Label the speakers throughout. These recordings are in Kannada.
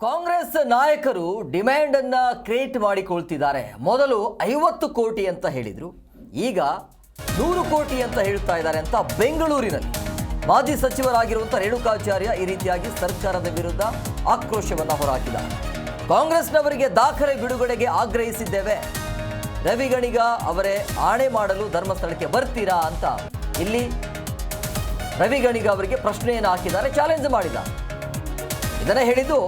Speaker 1: ಕಾಂಗ್ರೆಸ್ ನಾಯಕರು ಡಿಮ್ಯಾಂಡ್ ಅನ್ನ ಕ್ರಿಯೇಟ್ ಮಾಡಿಕೊಳ್ತಿದ್ದಾರೆ. ಮೊದಲು 50 ಕೋಟಿ ಅಂತ ಹೇಳಿದ್ರು, ಈಗ 100 ಕೋಟಿ ಅಂತ ಹೇಳ್ತಾ ಇದ್ದಾರೆ ಅಂತ ಬೆಂಗಳೂರಿನಲ್ಲಿ ಮಾಜಿ ಸಚಿವರಾಗಿರುವಂಥ ರೇಣುಕಾಚಾರ್ಯ ಈ ರೀತಿಯಾಗಿ ಸರ್ಕಾರದ ವಿರುದ್ಧ ಆಕ್ರೋಶವನ್ನು ಹೊರಹಾಕಿದ್ದಾರೆ. ಕಾಂಗ್ರೆಸ್ನವರಿಗೆ ದಾಖಲೆ ಬಿಡುಗಡೆಗೆ ಆಗ್ರಹಿಸಿದ್ದೇವೆ, ರವಿ ಗಣಿಗ ಅವರೇ ಆಣೆ ಮಾಡಲು ಧರ್ಮಸ್ಥಳಕ್ಕೆ ಬರ್ತೀರಾ ಅಂತ ಇಲ್ಲಿ ರವಿ ಗಣಿಗ ಅವರಿಗೆ ಪ್ರಶ್ನೆಯನ್ನು ಹಾಕಿದ್ದಾರೆ, ಚಾಲೆಂಜ್ ಮಾಡಿದ್ದಾರೆ. ಇದನ್ನೇ ಹೇಳಿದ್ದು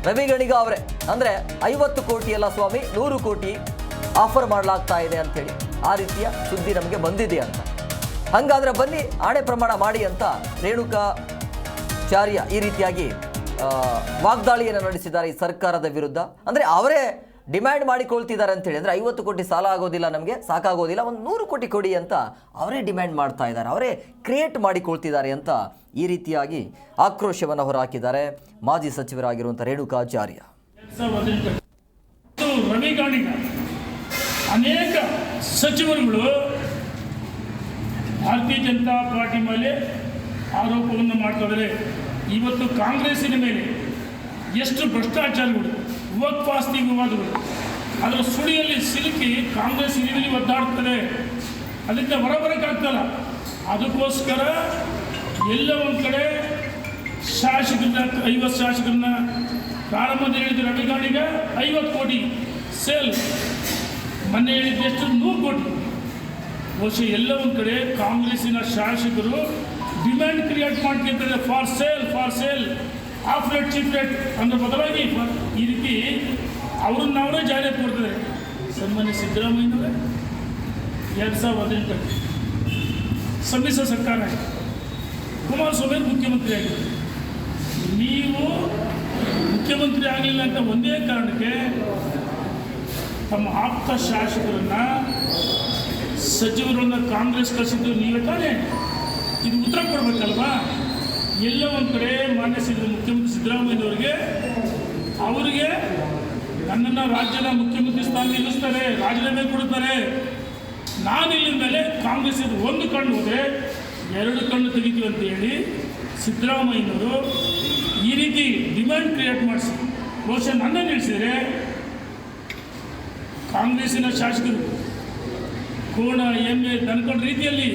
Speaker 1: ರವಿ ಗಣಿಗ ಅವರೇ. ಅಂದರೆ 50 ಕೋಟಿ ಅಲ್ಲ ಸ್ವಾಮಿ, 100 ಕೋಟಿ ಆಫರ್ ಮಾಡಲಾಗ್ತಾ ಇದೆ ಅಂತೇಳಿ ಆ ರೀತಿಯ ಸುದ್ದಿ ನಮಗೆ ಬಂದಿದೆ ಅಂತ. ಹಾಗಾದರೆ ಬನ್ನಿ ಆಣೆ ಪ್ರಮಾಣ ಮಾಡಿ ಅಂತ ರೇಣುಕಾಚಾರ್ಯ ಈ ರೀತಿಯಾಗಿ ವಾಗ್ದಾಳಿಯನ್ನು ನಡೆಸಿದ್ದಾರೆ ಈ ಸರ್ಕಾರದ ವಿರುದ್ಧ. ಅಂದರೆ ಅವರೇ ಡಿಮ್ಯಾಂಡ್ ಮಾಡಿಕೊಳ್ತಿದ್ದಾರೆ ಅಂತೇಳಿ. ಅಂದರೆ 50 ಕೋಟಿ ಸಾಲ ಆಗೋದಿಲ್ಲ, ನಮಗೆ ಸಾಕಾಗೋದಿಲ್ಲ, ಒಂದು 100 ಕೋಟಿ ಕೊಡಿ ಅಂತ ಅವರೇ ಡಿಮ್ಯಾಂಡ್ ಮಾಡ್ತಾ ಇದ್ದಾರೆ, ಅವರೇ ಕ್ರಿಯೇಟ್ ಮಾಡಿಕೊಳ್ತಿದ್ದಾರೆ ಅಂತ ಈ ರೀತಿಯಾಗಿ ಆಕ್ರೋಶವನ್ನು ಹೊರಹಾಕಿದ್ದಾರೆ ಮಾಜಿ ಸಚಿವರಾಗಿರುವಂಥ ರೇಣುಕಾಚಾರ್ಯ.
Speaker 2: ರವಿ ಗಣಿಗ ಅನೇಕ ಸಚಿವರುಗಳು ಭಾರತೀಯ ಜನತಾ ಪಾರ್ಟಿ ಮೇಲೆ ಆರೋಪವನ್ನು ಮಾಡ್ತಿದ್ದಾರೆ. ಇವತ್ತು ಕಾಂಗ್ರೆಸ್ಸಿನ ಮೇಲೆ ಎಷ್ಟು ಭ್ರಷ್ಟಾಚಾರಗಳು, ವಕ್ಫಾಸ್ತಿ ವಿವಾದಗಳು, ಅದರ ಸುಳಿಯಲ್ಲಿ ಸಿಲುಕಿ ಕಾಂಗ್ರೆಸ್ ಇಲ್ಲಿ ಒದ್ದಾಡ್ತದೆ. ಅದಕ್ಕೆ ಹೊರಬರೋಕ್ಕಾಗ್ತಲ್ಲ. ಅದಕ್ಕೋಸ್ಕರ ಎಲ್ಲ ಒಂದು ಕಡೆ ಶಾಸಕರನ್ನ 50 ಶಾಸಕರನ್ನ ಪ್ರಾರಂಭದಲ್ಲಿ ಹೇಳಿದ್ರು ರವಿ ಗಣಿಗ 50 ಕೋಟಿ ಸೇಲ್, ಮೊನ್ನೆ ಹೇಳಿದ್ದೆಷ್ಟು 100 ಕೋಟಿ. ಬಹುಶಃ ಎಲ್ಲ ಒಂದು ಕಡೆ ಕಾಂಗ್ರೆಸ್ಸಿನ ಶಾಸಕರು ಡಿಮ್ಯಾಂಡ್ ಕ್ರಿಯೇಟ್ ಮಾಡ್ತಿರ್ತಾರೆ, for sale of rate chief rate ಅಂದರೆ ಬದಲಾಗಿ ಈ ರೀತಿ ಅವರೇ ಜಾಹೀರಾತು ಕೊಡ್ತಾರೆ. ಸನ್ಮಾನ್ಯ ಸಿದ್ದರಾಮಯ್ಯನವರೇ 2018 ಸಮ್ಮಿಶ್ರ ಸರ್ಕಾರ ಆಯಿತು, ಕುಮಾರಸ್ವಾಮಿ ಮುಖ್ಯಮಂತ್ರಿ ಆಗಿದ್ದರು. ನೀವು ಮುಖ್ಯಮಂತ್ರಿ ಆಗಲಿಲ್ಲ ಅಂತ ಒಂದೇ ಕಾರಣಕ್ಕೆ ತಮ್ಮ ಆಪ್ತ ಶಾಸಕರನ್ನು ಸಚಿವರನ್ನು ಕಾಂಗ್ರೆಸ್ ಕಳಿಸಿದ್ದು ನೀವೇ ತಾನೇ, ಇದು ಉತ್ತರ ಕೊಡಬೇಕಲ್ವಾ? ಎಲ್ಲ ಒಂದು ಕಡೆ ಮಾನ್ಯ ಮುಖ್ಯಮಂತ್ರಿ ಸಿದ್ದರಾಮಯ್ಯನವರಿಗೆ ಅವರಿಗೆ ನನ್ನನ್ನು ರಾಜ್ಯದ ಮುಖ್ಯಮಂತ್ರಿ ಸ್ಥಾನ ನಿಲ್ಲಿಸ್ತಾರೆ, ರಾಜೀನಾಮೆ ಕೊಡ್ತಾರೆ. ನಾನು ಇಲ್ಲಿನ ಮೇಲೆ ಕಾಂಗ್ರೆಸ್ ಒಂದು ಕಣ್ಣು ಹೋದರೆ 2 ಕಣ್ಣು ತೆಗಿತೀವಿ ಅಂತ ಹೇಳಿ ಸಿದ್ದರಾಮಯ್ಯನವರು ಈ ರೀತಿ ಡಿಮ್ಯಾಂಡ್ ಕ್ರಿಯೇಟ್ ಮಾಡಿಸಿ ಬಹುಶಃ ನನ್ನ ನಿಲ್ಲಿಸಿದರೆ ಕಾಂಗ್ರೆಸ್ಸಿನ ಶಾಸಕರು ಕೋಣ ಎಮ್ಮೆ ದನ್ಕೊಂಡ ರೀತಿಯಲ್ಲಿ.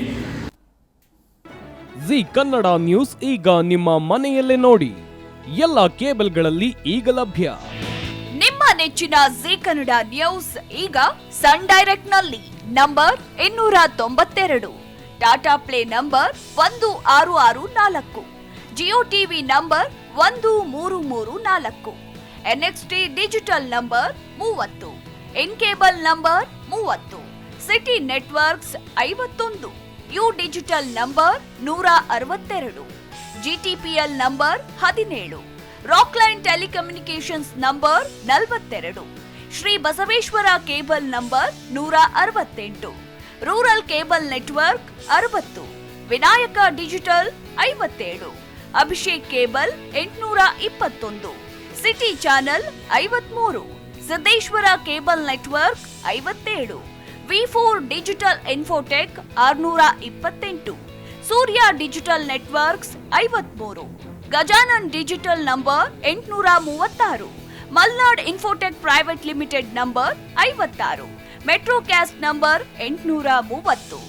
Speaker 3: ಜಿ ಕನ್ನಡ ನ್ಯೂಸ್ ಈಗ ನಿಮ್ಮ ಮನೆಯಲ್ಲೇ ನೋಡಿ, ಎಲ್ಲ ಕೇಬಲ್ಗಳಲ್ಲಿ ಈಗ ಲಭ್ಯ.
Speaker 4: ನಿಮ್ಮ ನೆಚ್ಚಿನ ಜಿ ಕನ್ನಡ ನ್ಯೂಸ್ ಈಗ ಸನ್ ಡೈರೆಕ್ಟ್ ನಲ್ಲಿ number 292, Tata Play number 1664, Jio TV number 1334, NXT Digital number 30, In Cable number 30, City Networks 51, U Digital number 162, GTPL number 17, Rockline Telecommunications number 42, Shri Basaveshwara Cable number 168, Rural Cable Network 60, Vinayaka Digital 57, Abhishek Cable 821, City Channel 53, Siddeshwara Cable Network 57, ವಿ4 Digital Infotech 628, Surya Digital Networks 53, Gajanan digital number 836, Malnad Infotech Private Limited number 56, Metrocast number 830,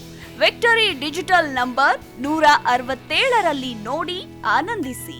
Speaker 4: Victory Digital number 167ರಲ್ಲಿ ನೋಡಿ ಆನಂದಿಸಿ.